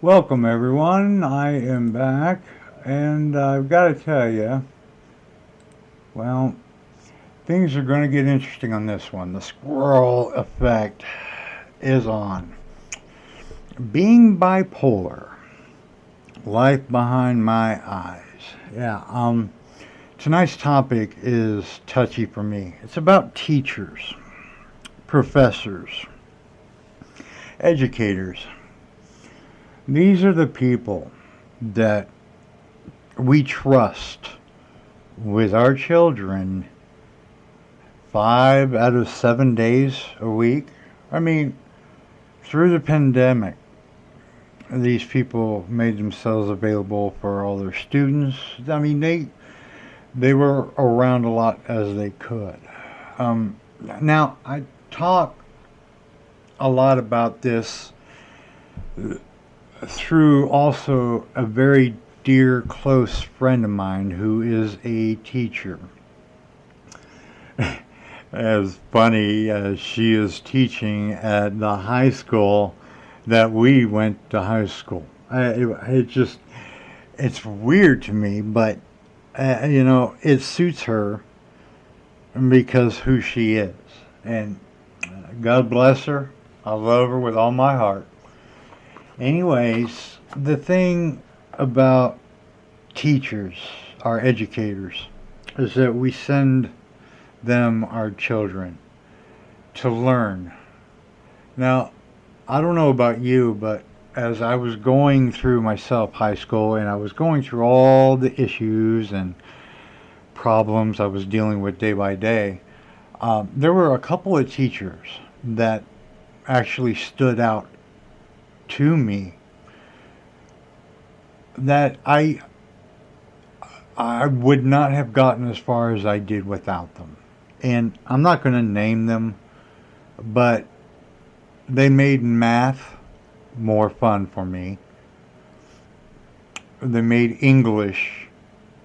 Welcome, everyone. I am back, and I've got to tell you, well, things are going to get interesting on this one. The squirrel effect is on. Being bipolar, life behind my eyes. Yeah, tonight's topic is touchy for me. It's about teachers, professors, educators. These are the people that we trust with our children 5 out of 7 days a week. I mean, through the pandemic, these people made themselves available for all their students. I mean, they were around a lot as they could. Now, I talk a lot about this through also a very dear, close friend of mine who is a teacher. As funny as she is teaching at the high school that we went to high school. It's weird to me, but it suits her because who she is. And God bless her. I love her with all my heart. Anyways, the thing about teachers, our educators, is that we send them our children to learn. Now, I don't know about you, but as I was going through myself high school and I was going through all the issues and problems I was dealing with day by day, there were a couple of teachers that actually stood out to me that I would not have gotten as far as I did without them. And I'm not going to name them, but they made math more fun for me. They made English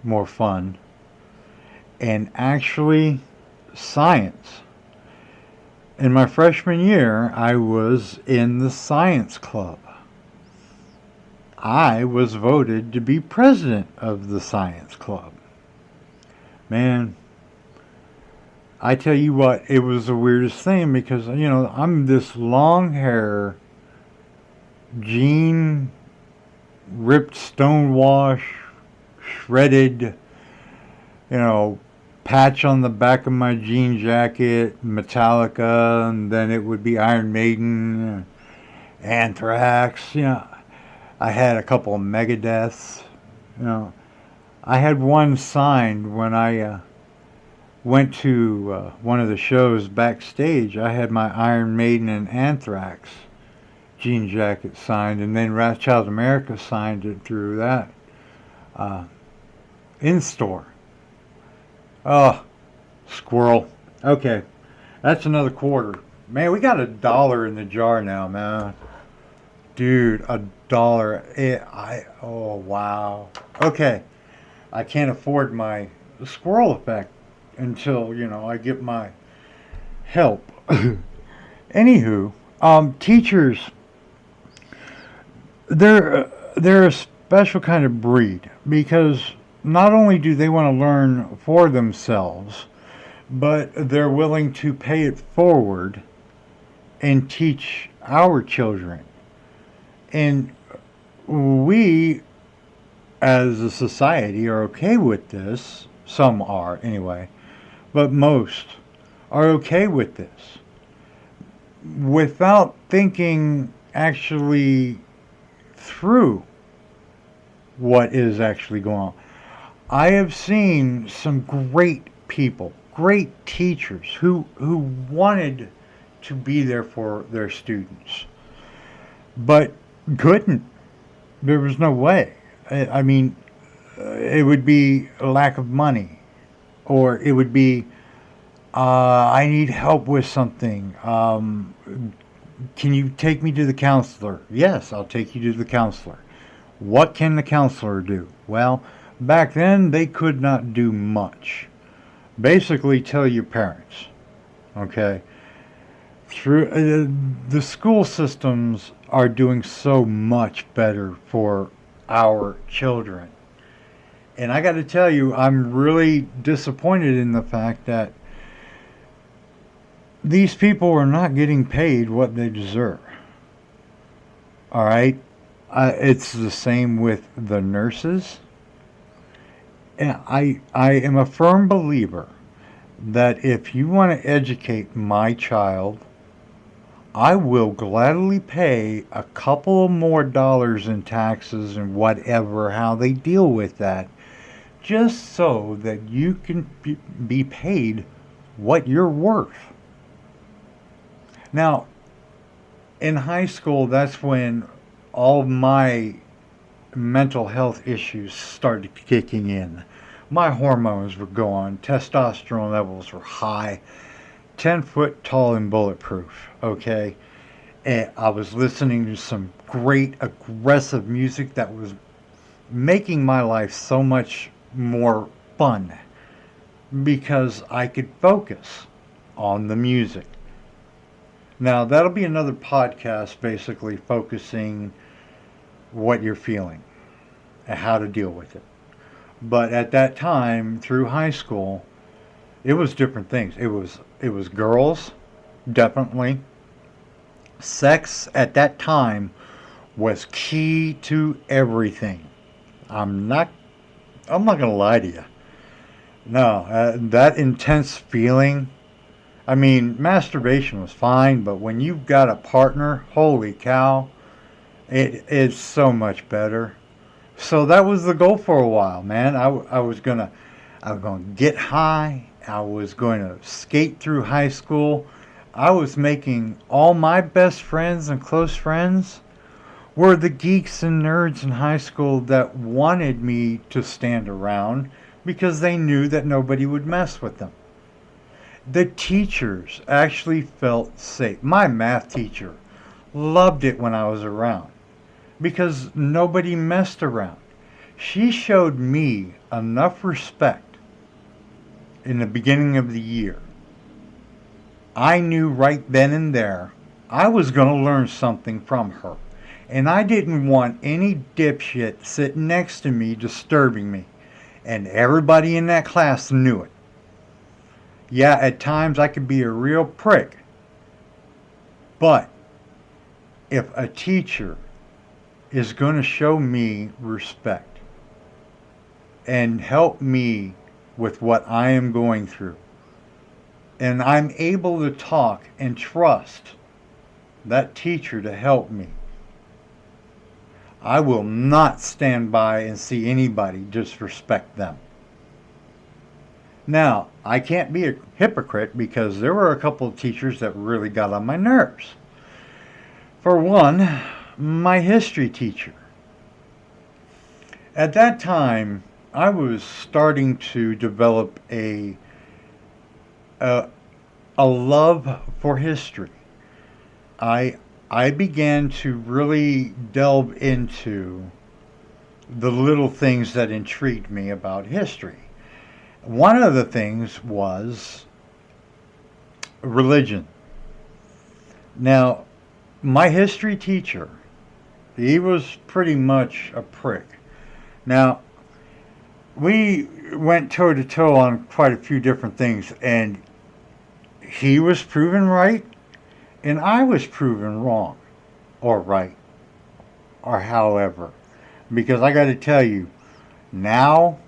more fun. And actually, science. In my freshman year, I was in the science club. I was voted to be president of the science club. Man, I tell you what, it was the weirdest thing because, I'm this long hair, jean, ripped stonewash, shredded, patch on the back of my jean jacket, Metallica, and then it would be Iron Maiden, Anthrax, I had a couple of Megadeths, I had one signed when I went to one of the shows backstage. I had my Iron Maiden and Anthrax jean jacket signed, and then Wrathchild America signed it through that in store. Oh, squirrel. Okay, that's another quarter. Man, we got $1 in the jar now, man. Dude, $1. Oh, wow. Okay, I can't afford my squirrel effect until, I get my help. Anywho, teachers, they're a special kind of breed because not only do they want to learn for themselves, but they're willing to pay it forward and teach our children. And we, as a society, are okay with this. Some are, anyway. But most are okay with this without thinking actually through what is actually going on. I have seen some great people, great teachers who wanted to be there for their students, but couldn't. There was no way. I mean, it would be a lack of money, or it would be, I need help with something. Can you take me to the counselor? Yes, I'll take you to the counselor. What can the counselor do? Well, back then they could not do much. Basically, tell your parents. Okay? True. The school systems are doing so much better for our children. And I got to tell you, I'm really disappointed in the fact that these people are not getting paid what they deserve. All right? It's the same with the nurses. And I am a firm believer that if you want to educate my child, I will gladly pay a couple more dollars in taxes and whatever, how they deal with that, just so that you can be paid what you're worth. Now, in high school, that's when all my mental health issues started kicking in. My hormones were going, testosterone levels were high, 10 foot tall and bulletproof, okay? And I was listening to some great aggressive music that was making my life so much more fun because I could focus on the music. Now, that'll be another podcast basically focusing what you're feeling and how to deal with it. But at that time, through high school, it was different things. It was girls, definitely. Sex at that time was key to everything. I'm not gonna lie to you. No, that intense feeling. I mean, masturbation was fine, but when you've got a partner, holy cow, it is so much better. So that was the goal for a while, man. I was gonna get high. I was going to skate through high school. I was making all my best friends and close friends were the geeks and nerds in high school that wanted me to stand around because they knew that nobody would mess with them. The teachers actually felt safe. My math teacher loved it when I was around because nobody messed around. She showed me enough respect in the beginning of the year. I knew right then and there I was going to learn something from her. And I didn't want any dipshit sitting next to me disturbing me. And everybody in that class knew it. Yeah, at times I could be a real prick. But if a teacher is going to show me respect and help me with what I am going through, and I'm able to talk and trust that teacher to help me, I will not stand by and see anybody disrespect them. Now, I can't be a hypocrite because there were a couple of teachers that really got on my nerves. For one, my history teacher. At that time, I was starting to develop a love for history. I began to really delve into the little things that intrigued me about history. One of the things was religion. Now, my history teacher, he was pretty much a prick. Now, we went toe to toe on quite a few different things, and he was proven right, and I was proven wrong, or right, or however. Because I got to tell you, now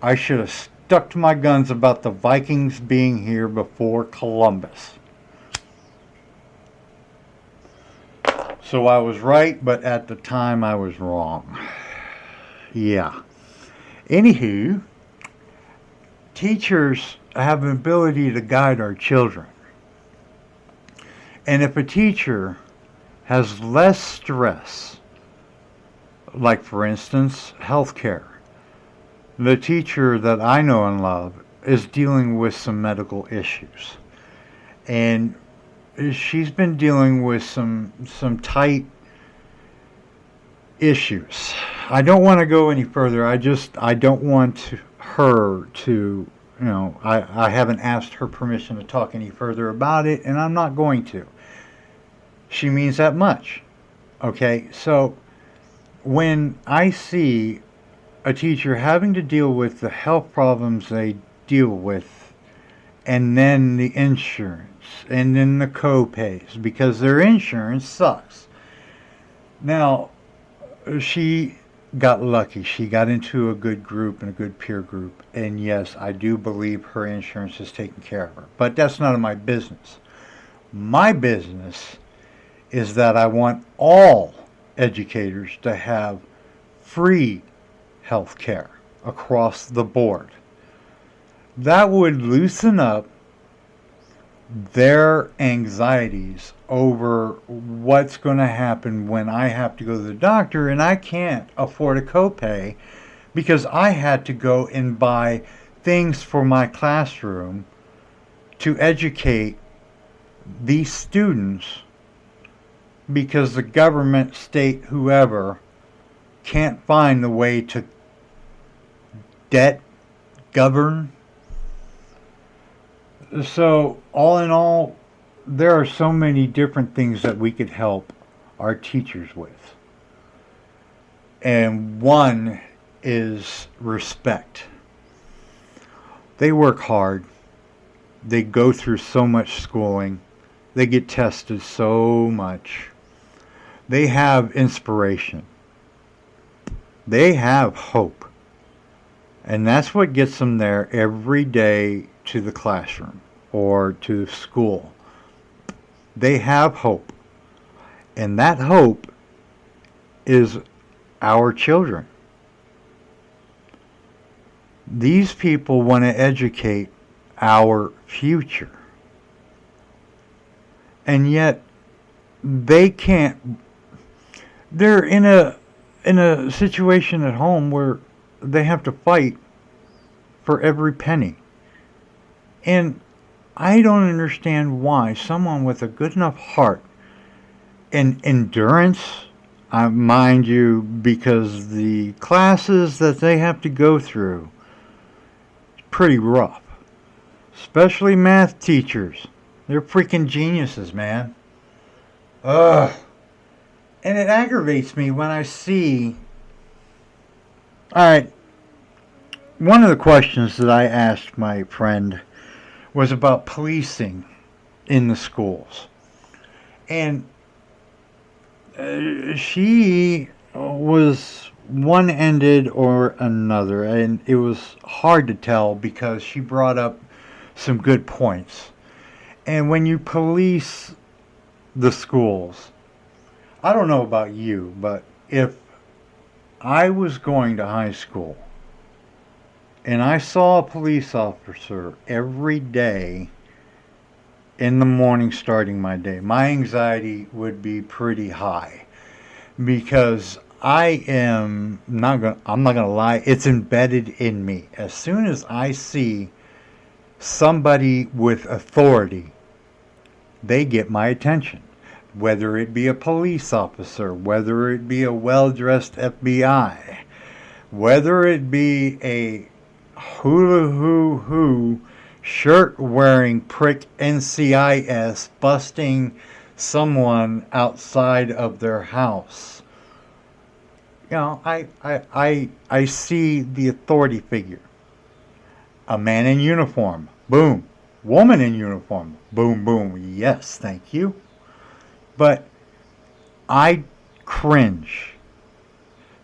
I should have stuck to my guns about the Vikings being here before Columbus. So I was right, but at the time I was wrong. Yeah. Anywho, teachers have an ability to guide our children. And if a teacher has less stress, like for instance, healthcare, the teacher that I know and love is dealing with some medical issues. And she's been dealing with some tight issues. I don't want to go any further. I don't want her to, I haven't asked her permission to talk any further about it, and I'm not going to. She means that much. Okay, so when I see a teacher having to deal with the health problems they deal with, and then the insurance, and then the co-pays, because their insurance sucks. Now, she got lucky. She got into a good group and a good peer group. And yes, I do believe her insurance is taking care of her. But that's none of my business. My business is that I want all educators to have free health care across the board. That would loosen up their anxieties over what's going to happen when I have to go to the doctor and I can't afford a copay because I had to go and buy things for my classroom to educate these students because the government, state, whoever can't find the way to debt govern. So, all in all, there are so many different things that we could help our teachers with. And one is respect. They work hard. They go through so much schooling. They get tested so much. They have inspiration. They have hope. And that's what gets them there every day to the classroom or to school. They have hope. And that hope is our children. These people want to educate our future. And yet they can't. They're in a situation at home where they have to fight for every penny. And I don't understand why someone with a good enough heart and endurance, mind you, because the classes that they have to go through is pretty rough. Especially math teachers. They're freaking geniuses, man. Ugh. And it aggravates me when I see... Alright, one of the questions that I asked my friend was about policing in the schools. And she was one-ended or another, and it was hard to tell because she brought up some good points. And when you police the schools, I don't know about you, but if I was going to high school and I saw a police officer every day in the morning starting my day, my anxiety would be pretty high because I'm not gonna lie, it's embedded in me. As soon as I see somebody with authority, they get my attention. Whether it be a police officer, whether it be a well-dressed FBI, whether it be a hula-hoo-hoo shirt-wearing prick NCIS busting someone outside of their house. You know, I see the authority figure. A man in uniform, boom. Woman in uniform, boom, boom. Yes, thank you. But I cringe.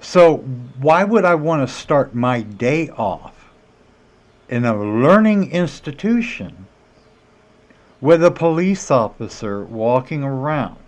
So why would I want to start my day off in a learning institution with a police officer walking around?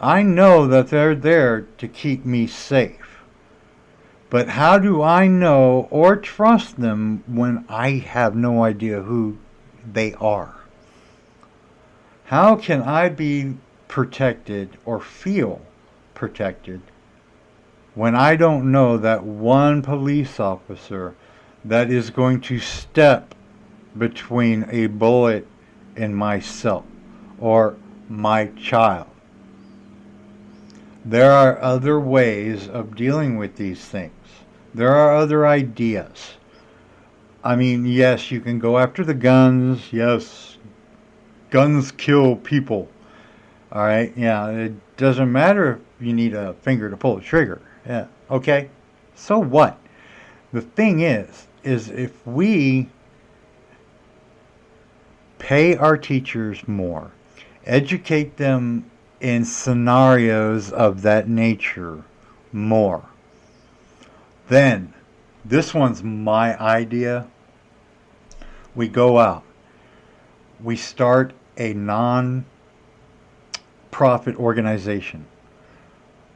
I know that they're there to keep me safe. But how do I know or trust them when I have no idea who they are? How can I be protected or feel protected when I don't know that one police officer that is going to step between a bullet and myself or my child? There are other ways of dealing with these things. There are other ideas. I mean, yes, you can go after the guns. Yes, guns kill people. All right, yeah, it doesn't matter if you need a finger to pull the trigger. Yeah, okay. So what? The thing is if we pay our teachers more, educate them in scenarios of that nature more, then this one's my idea. We go out, we start a non profit organization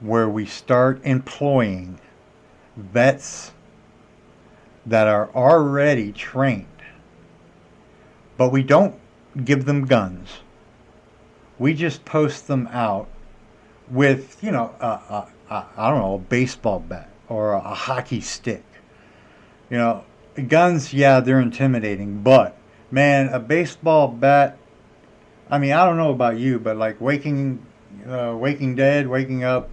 where we start employing vets that are already trained, but we don't give them guns. We just post them out with, I don't know, a baseball bat or a hockey stick. You know, guns, yeah, they're intimidating, but man, a baseball bat. I mean, I don't know about you, but like waking dead, waking up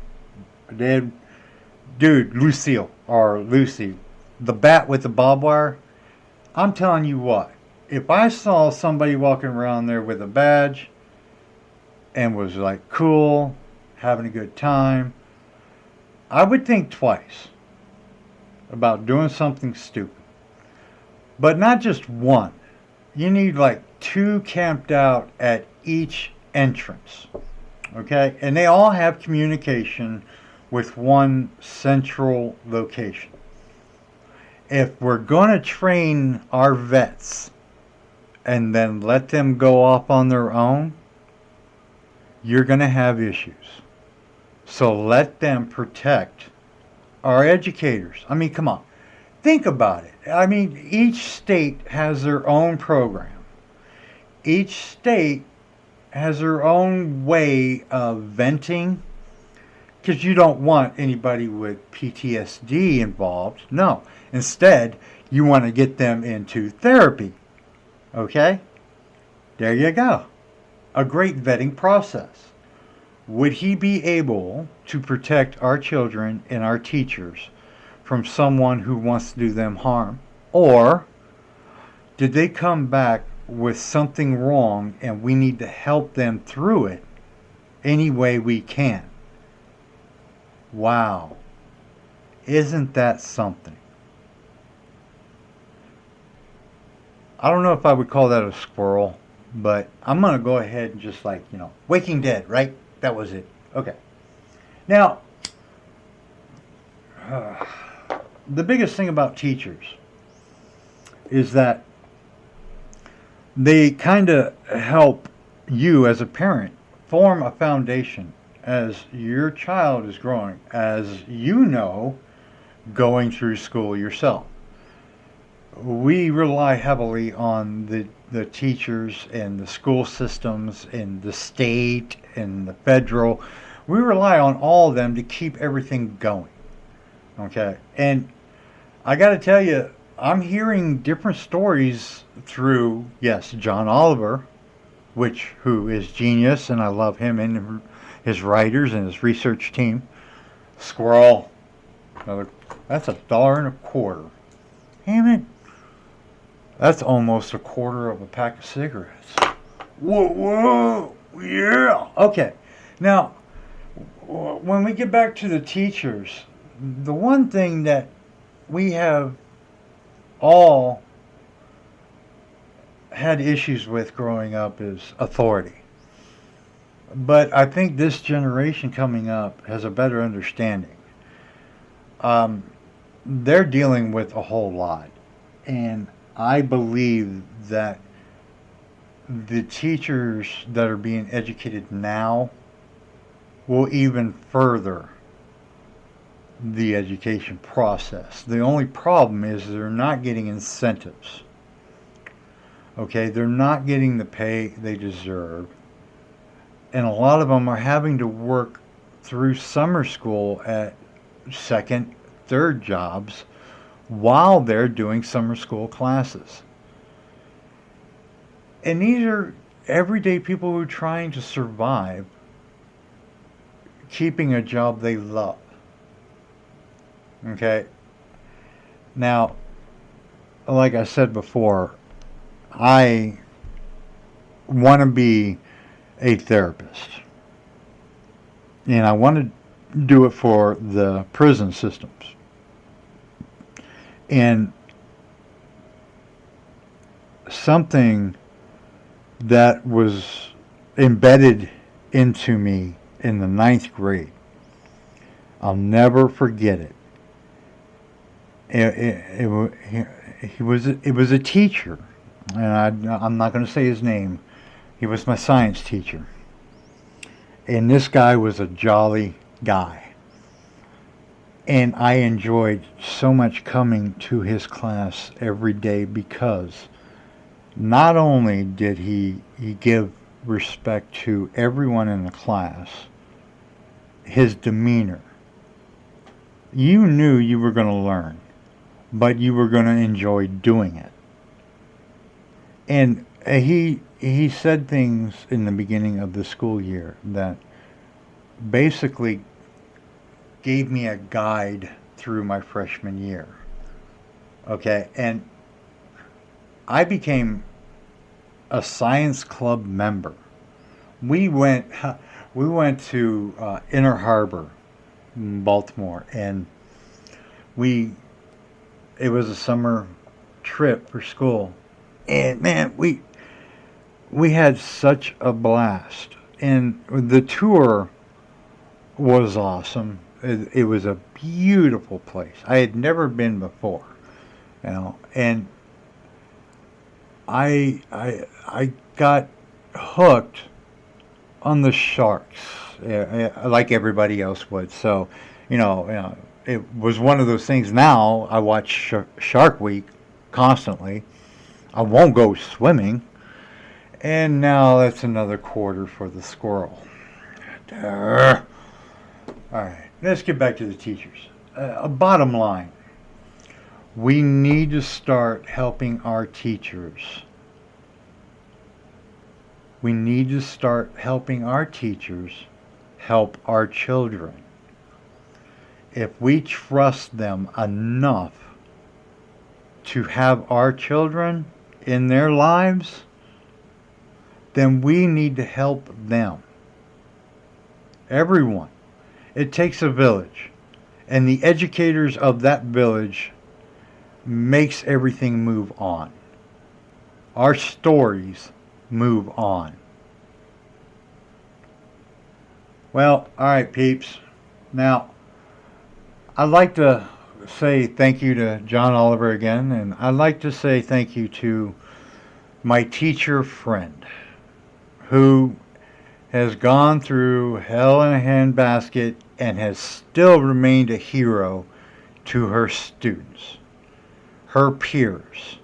dead, dude, Lucille or Lucy, the bat with the barbed wire. I'm telling you what, if I saw somebody walking around there with a badge and was like cool, having a good time, I would think twice about doing something stupid. But not just one. You need like two camped out at each entrance. Okay? And they all have communication with one central location. If we're going to train our vets and then let them go off on their own, you're going to have issues. So let them protect our educators. I mean, come on. Think about it. I mean, each state has their own program. Each state has their own way of venting, because you don't want anybody with PTSD involved. No. Instead, you want to get them into therapy. Okay? There you go. A great vetting process. Would he be able to protect our children and our teachers from someone who wants to do them harm? Or did they come back with something wrong and we need to help them through it any way we can? Wow. Isn't that something? I don't know if I would call that a squirrel, but I'm going to go ahead and just Waking Dead, right? That was it. Okay. Now, the biggest thing about teachers is that they kind of help you as a parent form a foundation as your child is growing, as you know, going through school yourself. We rely heavily on the teachers and the school systems and the state and the federal. We rely on all of them to keep everything going. Okay? And I got to tell you, I'm hearing different stories through, yes, John Oliver, who is genius, and I love him and his writers and his research team. Squirrel. That's $1.25. Damn it. That's almost a quarter of a pack of cigarettes. Whoa, yeah. Okay. Now, when we get back to the teachers, the one thing that we have all had issues with growing up is authority. But I think this generation coming up has a better understanding. They're dealing with a whole lot. And I believe that the teachers that are being educated now will even further the education process. The only problem is they're not getting incentives. Okay, they're not getting the pay they deserve. And a lot of them are having to work through summer school at second, third jobs while they're doing summer school classes. And these are everyday people who are trying to survive keeping a job they love. Okay? Now, like I said before, I want to be a therapist. and I want to do it for the prison systems. And something that was embedded into me in the 9th grade, I'll never forget it. It was a teacher, and I'm not going to say his name. He was my science teacher, and this guy was a jolly guy, and I enjoyed so much coming to his class every day because not only did he give respect to everyone in the class, his demeanor. You knew you were going to learn, but you were going to enjoy doing it. And he said things in the beginning of the school year that basically gave me a guide through my freshman year. Okay, and I became a science club member. We went to Inner Harbor, Baltimore, and it was a summer trip for school, and man, we had such a blast, and the tour was awesome. It was a beautiful place. I had never been before, and I got hooked on the sharks, like everybody else would. So, it was one of those things. Now I watch Shark Week constantly. I won't go swimming, and now that's another quarter for the squirrel. All right, let's get back to the teachers. Bottom line, we need to start helping our teachers. We need to start helping our teachers help our children. If we trust them enough to have our children in their lives, then we need to help them. Everyone. It takes a village. And the educators of that village makes everything move on. Our stories move on. Well, all right, peeps. Now, I'd like to say thank you to John Oliver again, and I'd like to say thank you to my teacher friend who has gone through hell in a handbasket and has still remained a hero to her students, her peers.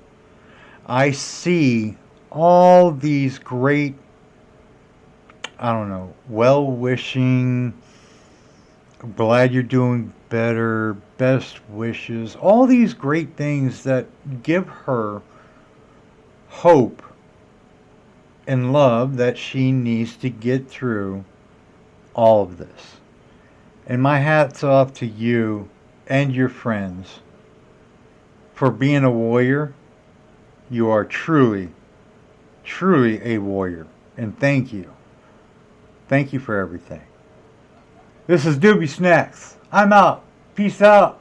I see all these great, well-wishing, glad you're doing better, best wishes, all these great things that give her hope and love that she needs to get through all of this. And my hat's off to you and your friends for being a warrior. You are truly, truly a warrior. And thank you. Thank you for everything. This is Doobie Snacks. I'm out. Peace out.